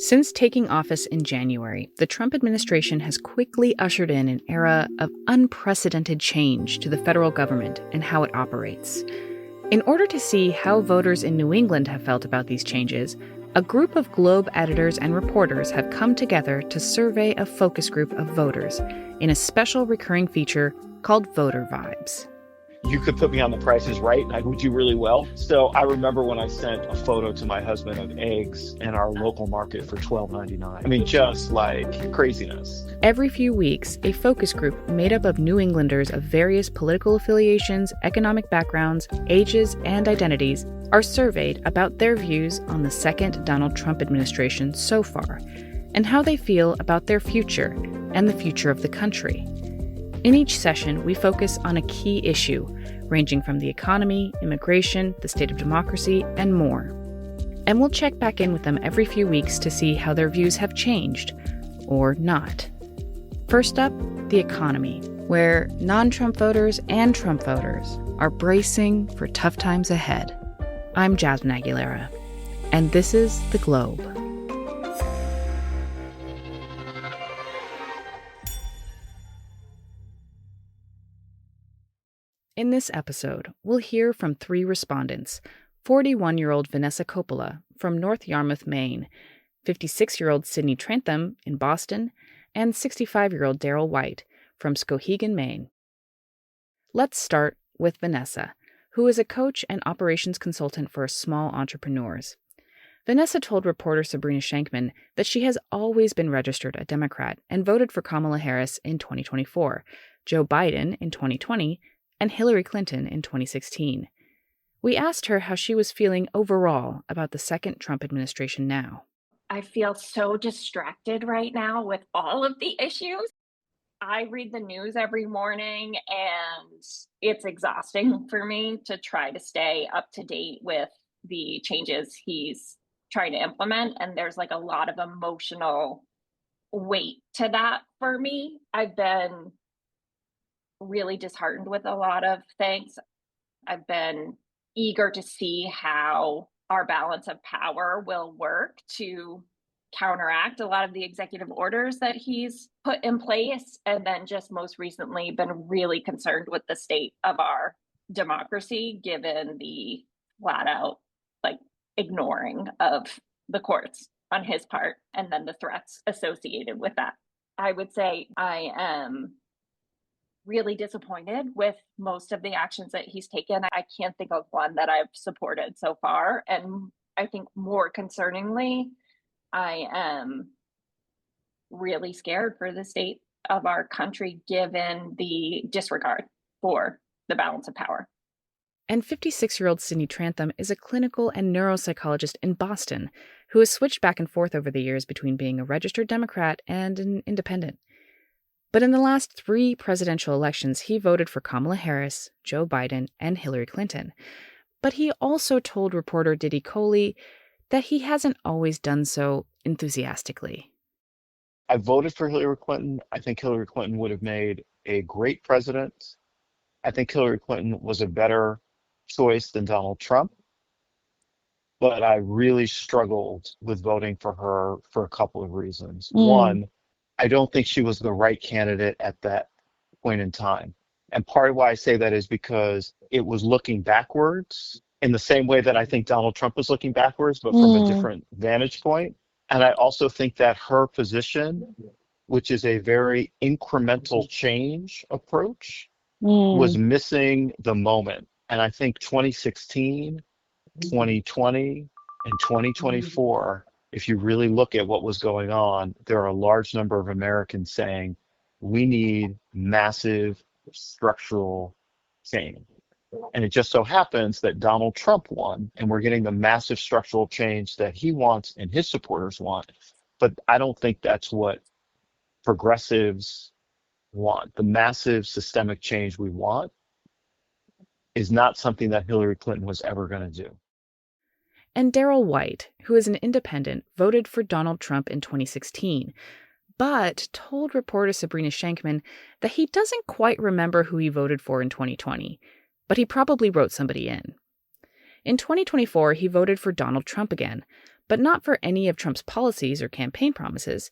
Since taking office in January, the Trump administration has quickly ushered in an era of unprecedented change to the federal government and how it operates. In order to see how voters in New England have felt about these changes, a group of Globe editors and reporters have come together to survey a focus group of voters in a special recurring feature called Voter Vibes. You could put me on The Price is Right and I would do really well. So I remember when I sent a photo to my husband of eggs in our local market for $12.99. I mean, just like craziness. Every few weeks, a focus group made up of New Englanders of various political affiliations, economic backgrounds, ages, and identities are surveyed about their views on the second Donald Trump administration so far, and how they feel about their future and the future of the country. In each session, we focus on a key issue, ranging from the economy, immigration, the state of democracy, and more. And we'll check back in with them every few weeks to see how their views have changed, or not. First up, the economy, where non-Trump voters and Trump voters are bracing for tough times ahead. I'm Jasmine Aguilera, and this is The Globe. In this episode, we'll hear from three respondents: 41-year-old Vanessa Coppola from North Yarmouth, Maine, 56-year-old Sydney Trantham in Boston, and 65-year-old Daryl White from Skowhegan, Maine. Let's start with Vanessa, who is a coach and operations consultant for small entrepreneurs. Vanessa told reporter Sabrina Shankman that she has always been registered a Democrat and voted for Kamala Harris in 2024, Joe Biden in 2020, and Hillary Clinton in 2016. We asked her how she was feeling overall about the second Trump administration now. I feel so distracted right now with all of the issues. I read the news every morning and it's exhausting for me to try to stay up to date with the changes he's trying to implement. And there's like a lot of emotional weight to that for me. I've been really disheartened with a lot of things. I've been eager to see how our balance of power will work to counteract a lot of the executive orders that he's put in place. And then just most recently been really concerned with the state of our democracy, given the flat out ignoring of the courts on his part, and then the threats associated with that. I would say I am really disappointed with most of the actions that he's taken. I can't think of one that I've supported so far. And I think more concerningly, I am really scared for the state of our country given the disregard for the balance of power. And 56-year-old Sydney Trantham is a clinical and neuropsychologist in Boston who has switched back and forth over the years between being a registered Democrat and an independent. But in the last 3 presidential elections, he voted for Kamala Harris, Joe Biden, and Hillary Clinton. But he also told reporter Diddy Coley that he hasn't always done so enthusiastically. I voted for Hillary Clinton. I think Hillary Clinton would have made a great president. I think Hillary Clinton was a better choice than Donald Trump. But I really struggled with voting for her for a couple of reasons. One, I don't think she was the right candidate at that point in time. And part of why I say that is because it was looking backwards in the same way that I think Donald Trump was looking backwards, but from a different vantage point. And I also think that her position, which is a very incremental change approach, was missing the moment. And I think 2016, 2020, and 2024, if you really look at what was going on, there are a large number of Americans saying, we need massive structural change. And it just so happens that Donald Trump won, and we're getting the massive structural change that he wants and his supporters want. But I don't think that's what progressives want. The massive systemic change we want is not something that Hillary Clinton was ever going to do. And Daryl White, who is an independent, voted for Donald Trump in 2016, but told reporter Sabrina Shankman that he doesn't quite remember who he voted for in 2020, but he probably wrote somebody in. In 2024, he voted for Donald Trump again, but not for any of Trump's policies or campaign promises.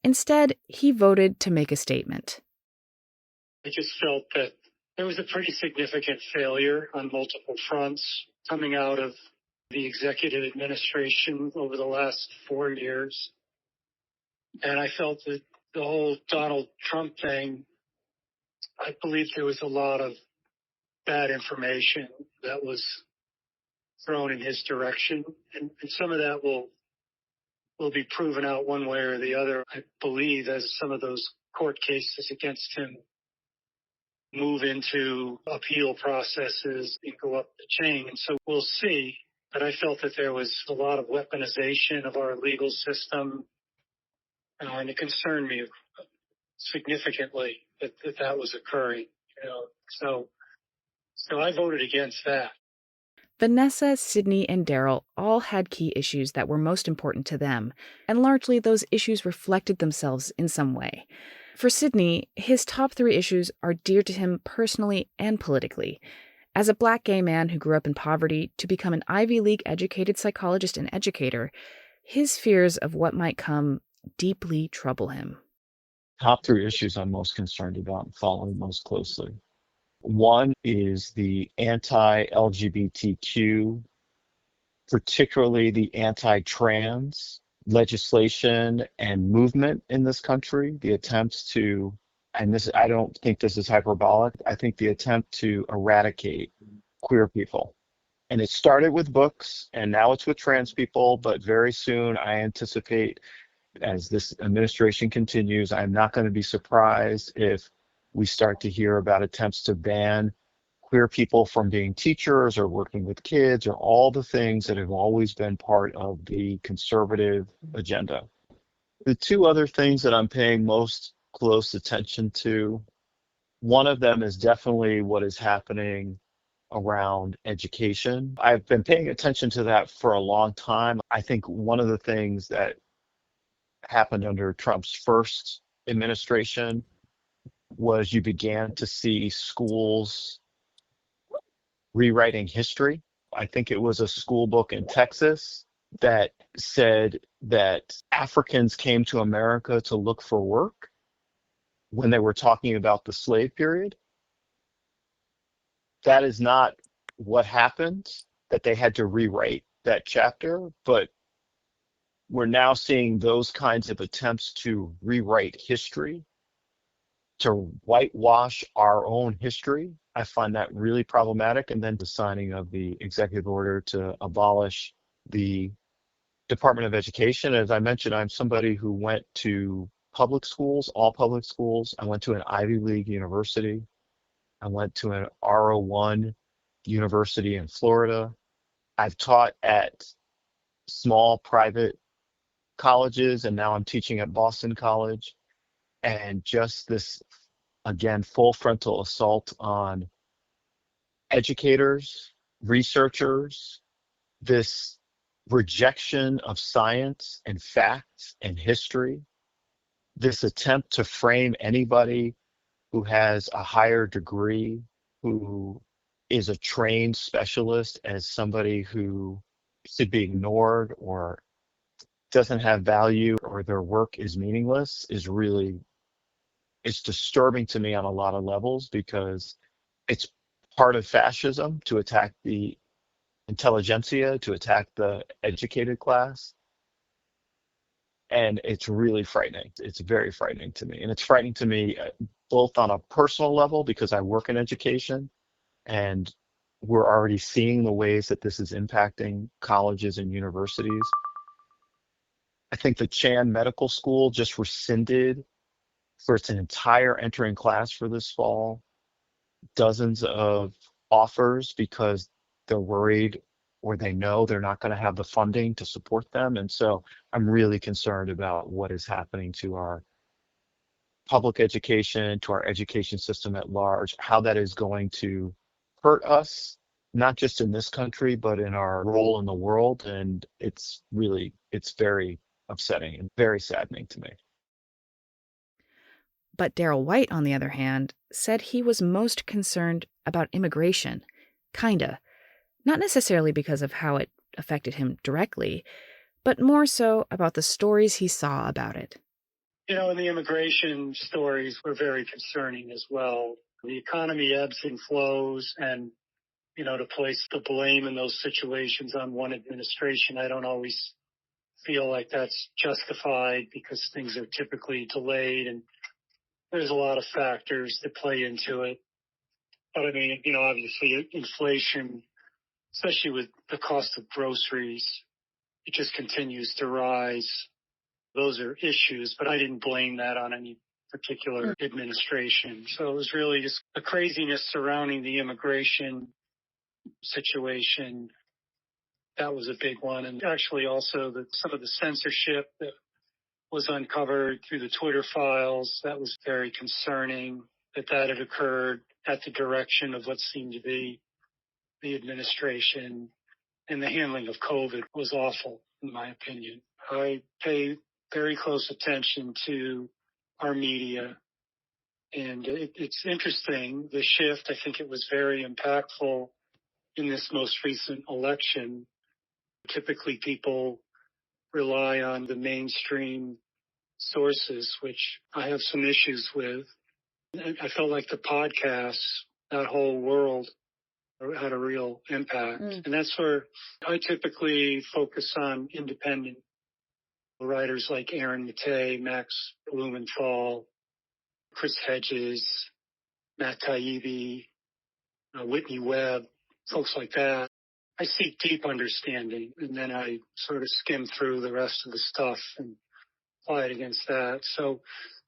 Instead, he voted to make a statement. I just felt that there was a pretty significant failure on multiple fronts coming out of the executive administration over the last 4 years. And I felt that the whole Donald Trump thing, I believe there was a lot of bad information that was thrown in his direction. And some of that will be proven out one way or the other, I believe, as some of those court cases against him move into appeal processes and go up the chain. And so we'll see. But I felt that there was a lot of weaponization of our legal system, and it concerned me significantly that was occurring. So I voted against that. Vanessa, Sydney, and Daryl all had key issues that were most important to them, and largely those issues reflected themselves in some way. For Sydney, his top 3 issues are dear to him personally and politically. As a Black gay man who grew up in poverty to become an Ivy League-educated psychologist and educator, his fears of what might come deeply trouble him. Top 3 issues I'm most concerned about and following most closely. One is the anti-LGBTQ, particularly the anti-trans legislation and movement in this country, the attempts to, and this, I don't think this is hyperbolic, I think the attempt to eradicate queer people. And it started with books, and now it's with trans people, but very soon I anticipate, as this administration continues, I'm not going to be surprised if we start to hear about attempts to ban queer people from being teachers or working with kids, or all the things that have always been part of the conservative agenda. The 2 other things that I'm paying most close attention to, one of them is definitely what is happening around education. I've been paying attention to that for a long time. I think one of the things that happened under Trump's first administration was you began to see schools rewriting history. I think it was a school book in Texas that said that Africans came to America to look for work when they were talking about the slave period. That is not what happened, that they had to rewrite that chapter, but we're now seeing those kinds of attempts to rewrite history, to whitewash our own history. I find that really problematic. And then the signing of the executive order to abolish the Department of Education. As I mentioned, I'm somebody who went to public schools, all public schools. I went to an Ivy League university. I went to an R01 university in Florida. I've taught at small private colleges, and now I'm teaching at Boston College. And just this, again, full frontal assault on educators, researchers, this rejection of science and facts and history, this attempt to frame anybody who has a higher degree, who is a trained specialist, as somebody who should be ignored or doesn't have value or their work is meaningless, is really, it's disturbing to me on a lot of levels, because it's part of fascism to attack the intelligentsia, to attack the educated class. And it's really frightening. It's very frightening to me. And it's frightening to me both on a personal level, because I work in education and we're already seeing the ways that this is impacting colleges and universities. I think the Chan Medical School just rescinded for its entire entering class for this fall dozens of offers because they're worried, or they know they're not going to have the funding to support them. And so I'm really concerned about what is happening to our public education, to our education system at large, how that is going to hurt us, not just in this country, but in our role in the world. And it's very upsetting and very saddening to me. But Daryl White, on the other hand, said he was most concerned about immigration. Kinda. Not necessarily because of how it affected him directly, but more so about the stories he saw about it. And the immigration stories were very concerning as well. The economy ebbs and flows, and, to place the blame in those situations on one administration, I don't always feel like that's justified because things are typically delayed and there's a lot of factors that play into it. But obviously inflation, especially with the cost of groceries, it just continues to rise. Those are issues, but I didn't blame that on any particular administration. So it was really just the craziness surrounding the immigration situation. That was a big one. And actually also some of the censorship that was uncovered through the Twitter files, that was very concerning that had occurred at the direction of what seemed to be the administration. And the handling of COVID was awful, in my opinion. I pay very close attention to our media. And it's interesting, the shift. I think it was very impactful in this most recent election. Typically, people rely on the mainstream sources, which I have some issues with. I felt like the podcasts, that whole world, had a real impact. And that's where I typically focus on independent writers like Aaron Mattei, Max Blumenthal, Chris Hedges, Matt Taibbi, Whitney Webb, folks like that. I seek deep understanding, and then I sort of skim through the rest of the stuff and apply it against that. So,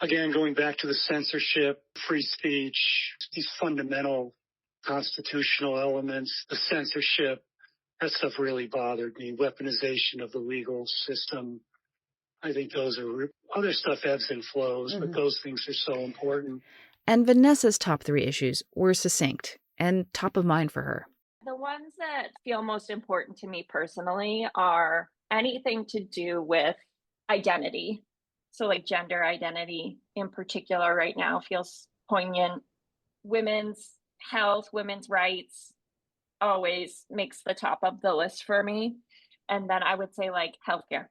again, going back to the censorship, free speech, these fundamental constitutional elements, the censorship, that stuff really bothered me. Weaponization of the legal system. I think those are other stuff ebbs and flows, but those things are so important. And Vanessa's top 3 issues were succinct and top of mind for her. The ones that feel most important to me personally are anything to do with identity. So like gender identity in particular right now feels poignant. Women's health, women's rights always makes the top of the list for me. And then I would say like healthcare.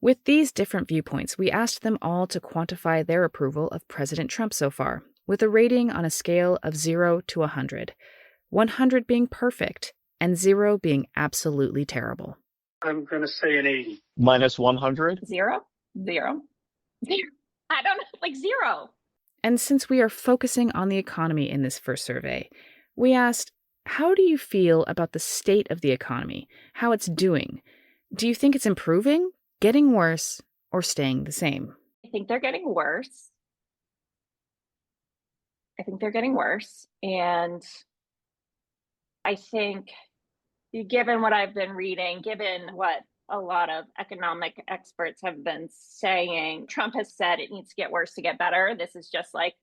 With these different viewpoints, we asked them all to quantify their approval of President Trump so far, with a rating on a scale of 0 to 100, 100 being perfect and 0 being absolutely terrible. I'm going to say an 80. Minus 100? Zero. I don't know, like 0. And since we are focusing on the economy in this first survey, we asked, how do you feel about the state of the economy, how it's doing? Do you think it's improving, getting worse, or staying the same? I think they're getting worse. And I think, given what I've been reading, given what a lot of economic experts have been saying, Trump has said it needs to get worse to get better. This is just like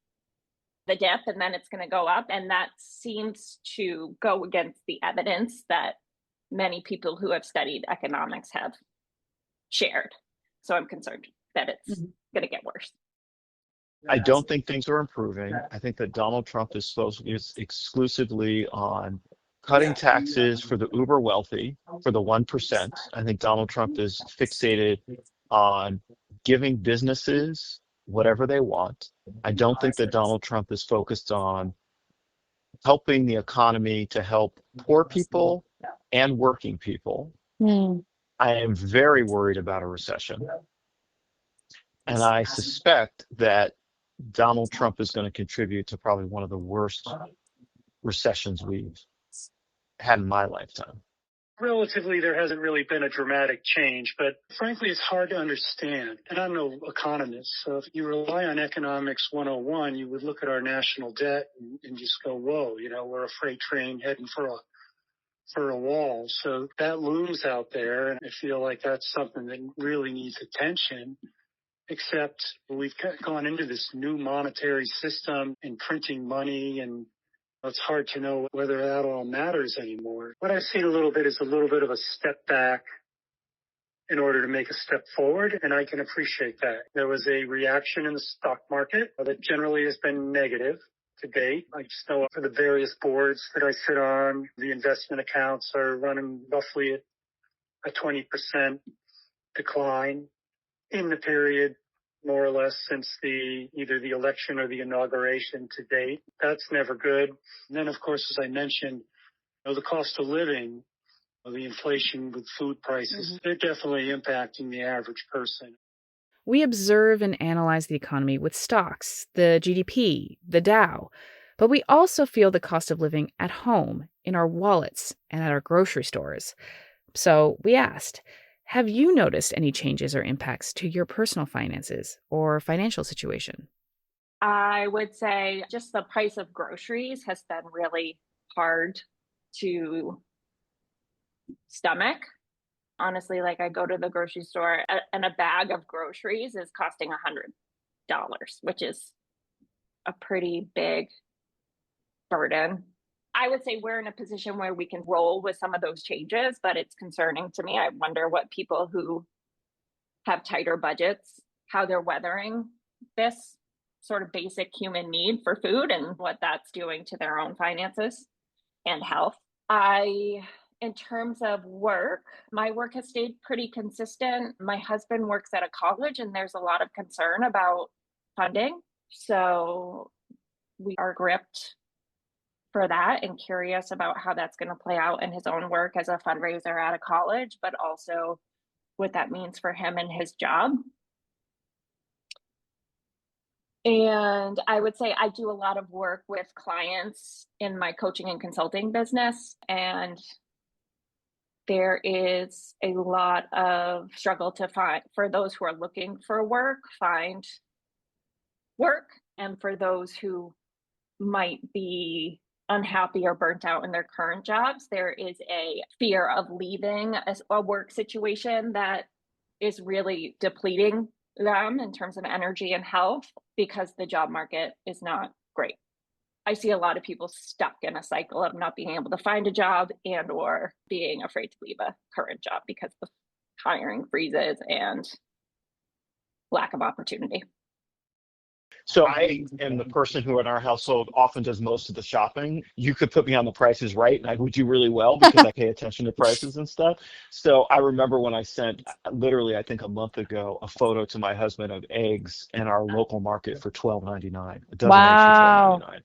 the dip, and then it's going to go up. And that seems to go against the evidence that many people who have studied economics have shared. So I'm concerned that it's going to get worse. I don't think things are improving. I think that Donald Trump is focused exclusively on cutting taxes for the uber wealthy, for the 1%. I think Donald Trump is fixated on giving businesses whatever they want. I don't think that Donald Trump is focused on helping the economy to help poor people and working people. I am very worried about a recession. And I suspect that Donald Trump is going to contribute to probably one of the worst recessions we've had in my lifetime. Relatively, there hasn't really been a dramatic change, but frankly, it's hard to understand. And I'm no economist, so if you rely on Economics 101, you would look at our national debt and just go, whoa, we're a freight train heading for a wall. So that looms out there, and I feel like that's something that really needs attention. Except we've gone into this new monetary system and printing money, and it's hard to know whether that all matters anymore. What I've seen a little bit is a little bit of a step back in order to make a step forward, and I can appreciate that. There was a reaction in the stock market that generally has been negative to date. I just know for the various boards that I sit on, the investment accounts are running roughly at a 20% decline in the period, more or less, since either the election or the inauguration to date. That's never good. And then, of course, as I mentioned, the cost of living, the inflation with food prices, they're definitely impacting the average person. We observe and analyze the economy with stocks, the GDP, the Dow, but we also feel the cost of living at home, in our wallets, and at our grocery stores. So we asked, have you noticed any changes or impacts to your personal finances or financial situation? I would say just the price of groceries has been really hard to stomach. Honestly, like I go to the grocery store and a bag of groceries is costing $100, which is a pretty big burden. I would say we're in a position where we can roll with some of those changes, but it's concerning to me. I wonder what people who have tighter budgets, how they're weathering this sort of basic human need for food and what that's doing to their own finances and health. In terms of work, my work has stayed pretty consistent. My husband works at a college and there's a lot of concern about funding. So we are gripped for that and curious about how that's going to play out in his own work as a fundraiser at a college, but also what that means for him and his job. And I would say I do a lot of work with clients in my coaching and consulting business, and there is a lot of struggle to find for those who are looking for work, find work, and for those who might be unhappy or burnt out in their current jobs, there is a fear of leaving a work situation that is really depleting them in terms of energy and health because the job market is not great. I see a lot of people stuck in a cycle of not being able to find a job and or being afraid to leave a current job because of hiring freezes and lack of opportunity. So I am the person who in our household often does most of the shopping. You could put me on The Price is Right and I would do really well because I pay attention to prices and stuff. So I remember when I sent literally, I think a month ago, a photo to my husband of eggs in our local market for $12.99. A dozen Wow. eggs for $12.99.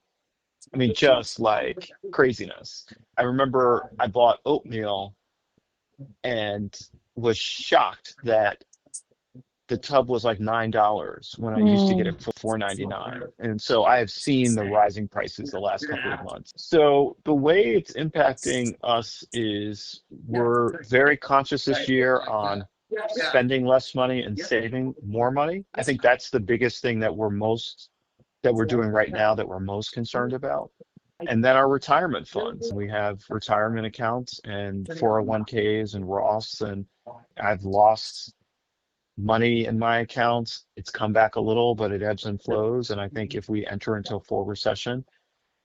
I mean, just like craziness. I remember I bought oatmeal and was shocked that the tub was like $9 when I used to get it for $4.99. And so I have seen the rising prices the last couple of months. So the way it's impacting us is we're very conscious this year on spending less money and saving more money. I think that's the biggest thing that we're doing right now that we're most concerned about. And then our retirement funds. We have retirement accounts and 401ks and Roths, and I've lost money in my accounts. It's come back a little, but it ebbs and flows. And I think if we enter into a full recession,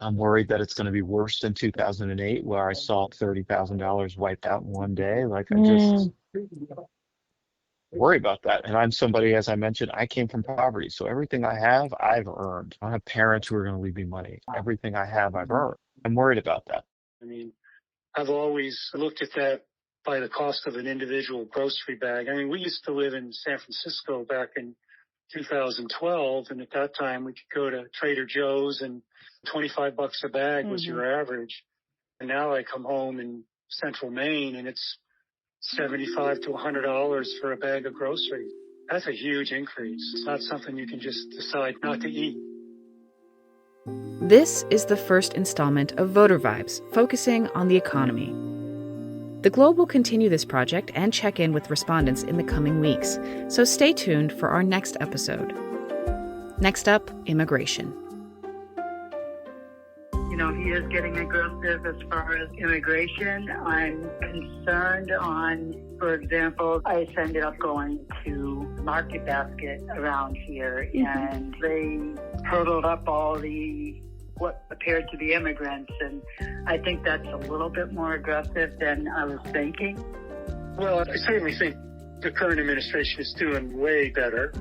I'm worried that it's going to be worse than 2008, where I saw $30,000 wiped out in one day. Like I just worry about that. And I'm somebody, as I mentioned, I came from poverty. So everything I have, I've earned. I don't have parents who are going to leave me money. Everything I have, I've earned. I'm worried about that. I mean, I've always looked at that by the cost of an individual grocery bag. I mean, we used to live in San Francisco back in 2012, and at that time we could go to Trader Joe's and $25 a bag was your average. And now I come home in Central Maine and it's $75 to $100 for a bag of groceries. That's a huge increase. It's not something you can just decide not to eat. This is the first installment of Voter Vibes, focusing on the economy. The Globe will continue this project and check in with respondents in the coming weeks, so stay tuned for our next episode. Next up, immigration. He is getting aggressive as far as immigration. I'm concerned for example, I ended up going to Market Basket around here, and they totaled up all what appeared to be immigrants, and I think that's a little bit more aggressive than I was thinking. Well, I certainly think the current administration is doing way better,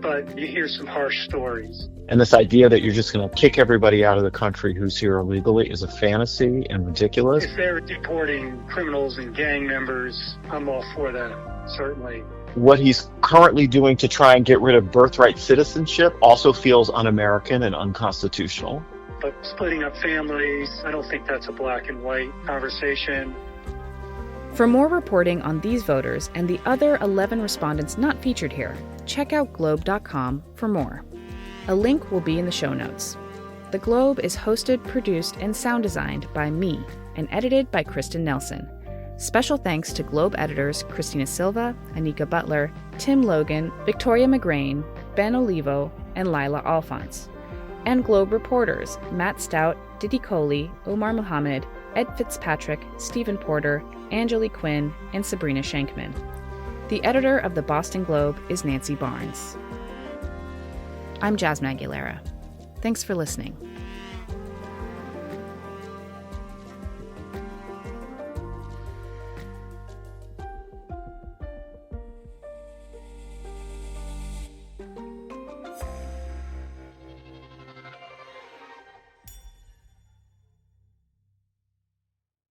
but you hear some harsh stories. And this idea that you're just going to kick everybody out of the country who's here illegally is a fantasy and ridiculous. If they're deporting criminals and gang members, I'm all for that, certainly. what he's currently doing to try and get rid of birthright citizenship also feels un-American and unconstitutional. But splitting up families, I don't think that's a black and white conversation. For more reporting on these voters and the other 11 respondents not featured here, check out Globe.com for more. A link will be in the show notes. The Globe is hosted, produced, and sound designed by me and edited by Kristen Nelson. Special thanks to Globe editors Christina Silva, Anika Butler, Tim Logan, Victoria McGrain, Ben Olivo, and Lila Alphonse. And Globe reporters Matt Stout, Didi Coley, Omar Muhammad, Ed Fitzpatrick, Stephen Porter, Angeli Quinn, and Sabrina Shankman. The editor of the Boston Globe is Nancy Barnes. I'm Jasmine Aguilera. Thanks for listening.